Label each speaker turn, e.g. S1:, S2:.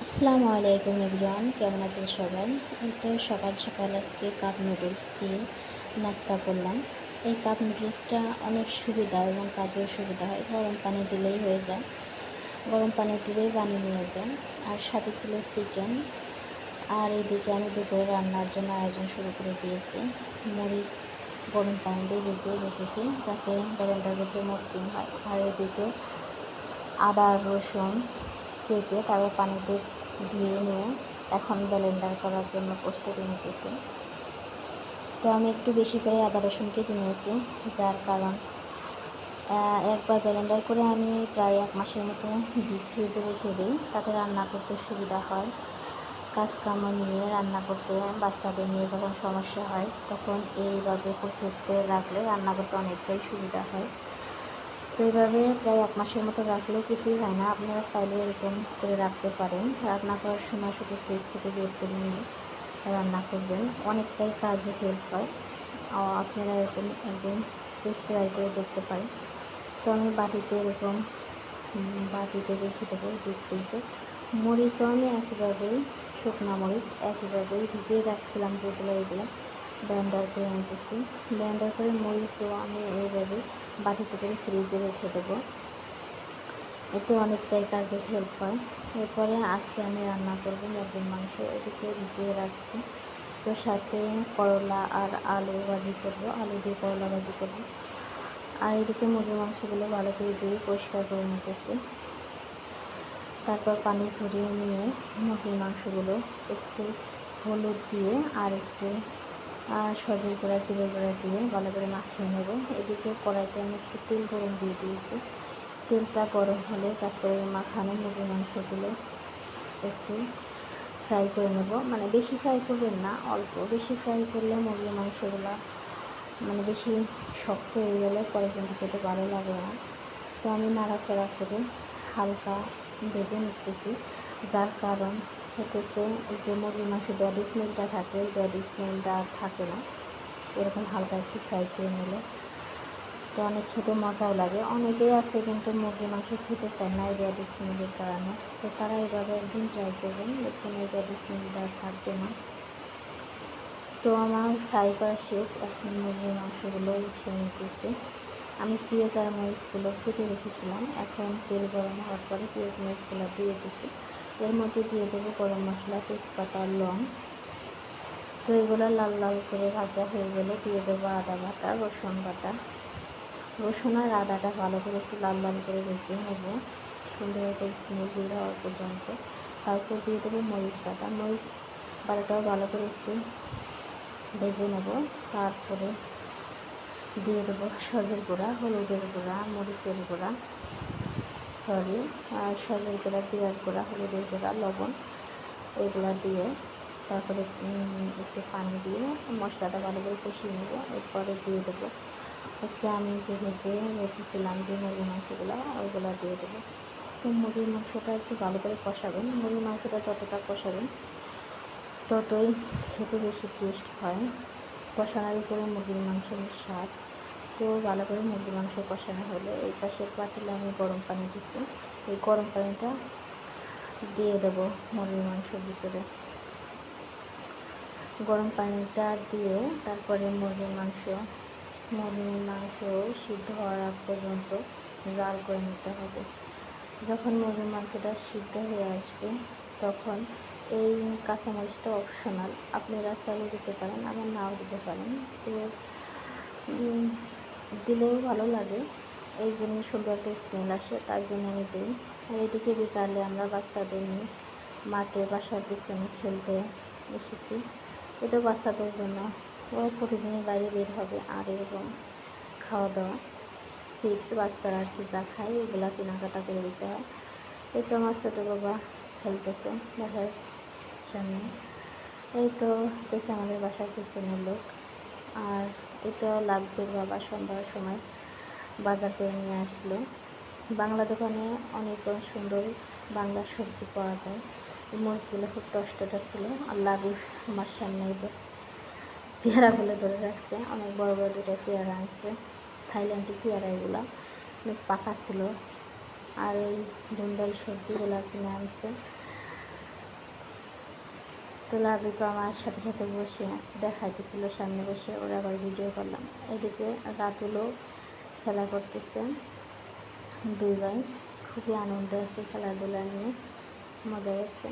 S1: আসসালামু আলাইকুম এভরিওয়ান, কেমন আছেন সবাই? এই তো সকাল সকাল আজকে কাপ নুডলস দিয়ে নাস্তা করলাম। এই কাপ নুডলসটা অনেক সুবিধা এবং কাজেও সুবিধা হয়। গরম পানি দিলেই হয়ে যায়, গরম পানি দিলেই বানিয়ে নিয়ে যায়। আর সাথে ছিল চিকেন। আর এদিকে আমি দুপুরে রান্নার জন্য আয়োজন শুরু করে দিয়েছি। মরিচ গরম পানি দিয়ে ভিজিয়ে রেখেছি যাতে ব্লেন্ডার করতে মসৃণ হয়। আর এদিকে আদা রসুন কেটে তারপর পানিতে ধুয়ে নিয়ে এখন ব্লেন্ডার করার জন্য প্রস্তুতি নিতেছি। তো আমি একটু বেশি করে আদা রসুন কেটে নিয়েছি, যার কারণ একবার ব্লেন্ডার করে আমি প্রায় 1 মাসের মতো ডিপ ফ্রিজে রেখে দিই, তাতে রান্না করতে সুবিধা হয়। কাজকাম নিয়ে রান্না করতে বাচ্চাদের নিয়ে যখন সমস্যা হয় তখন এইভাবে প্রসেস করে রাখলে রান্না করতে অনেকটাই সুবিধা হয়। তো এইভাবে প্রায় 1 মাসের মতো রাখলে কিছুই হয় না। আপনারা চাইলে এরকম করে রাখতে পারেন। রান্না করার সময় শুধু ফ্রিজ থেকে বের করে নিয়ে রান্না করবেন, অনেকটাই কাজে হেল্প হয়। আপনারা এরকম একদিন ট্রাই করে দেখতে পারেন। তো আমি বাটিতে এরকম বাটিতে রেখে দেবো ডিপ ফ্রিজে। মরিচও আমি একইভাবেই, শুকনো মরিচ একইভাবেই ভিজিয়ে রাখছিলাম যেগুলো, এগুলো ব্লেন্ডার করে নিতেছি। ব্লেন্ডার করে মরিচও আমি এইভাবে বাটিতে করে ফ্রিজে রেখে দেবো, এতে অনেকটাই কাজে হেল্প হয়। এরপরে আজকে আমি রান্না করব মুরগির মাংস, এদিকে ভিজিয়ে রাখছি। তো সাথে করলা আর আলু ভাজি করব, আলু দিয়ে করলা ভাজি করব। আর এদিকে মুরগির মাংসগুলো ভালো করে দিয়ে পরিষ্কার করে নিতেছি। তারপর পানি ঝরিয়ে নিয়ে মুরগির মাংসগুলো একটু হলুদ দিয়ে আর একটু সজের গুঁড়া জিরের গুঁড়া দিয়ে ভালো করে মাখিয়ে নেব। এদিকে কড়াইতে আমি একটু তেল গরম দিয়ে দিয়েছি। তেলটা গরম হলে তারপরে মাখানো মুরগির মাংসগুলো একটু ফ্রাই করে নেব, মানে বেশি ফ্রাই করবেন না, অল্প। বেশি ফ্রাই করলে মুরগির মাংসগুলো মানে বেশি শক্ত হয়ে গেলে পরে কিন্তু খেতে ভালো লাগে না। তো আমি নাড়াচাড়া করে হালকা ভেজে নিতেছি, যার কারণ হতেছে যে মুরগির মাংস ব্যাড স্মেলটা থাকে, ব্যাড স্মেলটা থাকে না এরকম হালকা একটু ফ্রাই করে নিলে। তো অনেক খেতে মজাও লাগে। অনেকেই আছে কিন্তু মুরগির মাংস খেতে চায় না এই ব্যাড স্মেলের কারণে। তো তারা এভাবে একদিন ট্রাই করবেন, দেখবেন এই ব্যাড স্মেলটা থাকবে না। তো আমার ফ্রাই করা শেষ, এখন মুরগির মাংসগুলো উঠিয়ে নিতেছি। আমি পেঁয়াজ আর মরিচগুলো কেটে রেখেছিলাম, এখন তেল গরম হওয়ার পরে পেঁয়াজ মরিচগুলো দিয়ে দিয়েছি। এর মধ্যে দিয়ে দেবো গরম মশলা, তেজপাতা, লং। তো এগুলো লাল লাল করে ভাজা হয়ে গেলে দিয়ে দেবো আদা বাটা, রসুন বাটা। রসুন আর আদাটা ভালো করে একটু লাল লাল করে ভেজে নেব, সুন্দর একটা স্মেল বের হওয়ার পর্যন্ত। তারপর দিয়ে দেবো মরিচ বাটা, মরিচ বাটাটাও ভালো করে একটু ভেজে নেব। তারপরে দিয়ে দেবো সজের গুঁড়া, হলুদের গুঁড়া, মরিচের গুঁড়া, সজের গুঁড়া, জিরার গুঁড়া, হলুদের গুঁড়া, লবণ, এগুলো দিয়ে তারপরে একটু পানি দিয়ে মশলাটা ভালো করে কষিয়ে নেব। এরপরে দিয়ে দেবো আমি যে ভেজে রেখেছিলাম যে মুরগির মাংসগুলো, ওইগুলো দিয়ে দেবো। তো মুরগির মাংসটা একটু ভালো করে কষাবেন। মুরগির মাংসটা যতটা কষাবেন ততই খেতে বেশি টেস্ট হয়। কষানোর উপরে মুরগির মাংসের স্বাদ। তো ভালো করে মুরগির মাংস কষানো হলে এই পাশের পাতিলে আমি গরম পানি দিছি, এই গরম পানিটা দিয়ে দেবো মুরগির মাংসের ভিতরে। গরম পানিটা দিয়ে তারপরে মুরগির মাংস সিদ্ধ হওয়ার আগ পর্যন্ত জাল করে নিতে হবে। যখন মুরগির মাংসটা সিদ্ধ হয়ে আসবে তখন এই কাঁচামরিচটা অপশনাল, আপনারা চাইলে দিতে পারেন, আবার নাও দিতে পারেন। তো দিলেও ভালো লাগে, এই জন্য সুন্দর একটা স্মেল আসে, তার জন্য আমি দিই। আর এদিকে বিকালে আমরা বাচ্চাদের নিয়ে মাঠে বাসার পিছনে খেলতে এসেছি। এটা বাচ্চাদের জন্য, ওরা প্রতিদিনই বাইরে বের হবে আর এরকম খাওয়া দাওয়া, চিপস বাচ্চারা আর কি যা খায় এগুলা কেনাকাটা করে দিতে হয়। এই তো আমার ছোটো বাবা খেলতেছে বাসার সামনে, এই তো হতেছে আমাদের বাসার পিছনের লোক। আর এই তো লাগবের বাবা সন্ধ্যার সময় বাজার করে নিয়ে আসলো। বাংলা দোকানে অনেক সুন্দর বাংলা সবজি পাওয়া যায়। এই মরিচগুলো খুব টসটটা ছিল। আর লাবি আমার সামনে তো পেয়ারা বলে ধরে রাখছে, অনেক বড় বড় দুটো পেয়ারা আনছে, থাইল্যান্ডি পেয়ারা, এগুলো অনেক পাকা ছিল। আর এই ধুন্দল সবজিগুলো কিনে আনছে। তো লাবিকে আমার সাথে সাথে বসে দেখাইতেছিল, সামনে বসে ওরা আবার ভিডিও করলাম। এদিকে রাতুলও খেলা করতেছে, দুই ভাই খুবই আনন্দ আছে, খেলাধুলা নিয়ে মজাই আছে।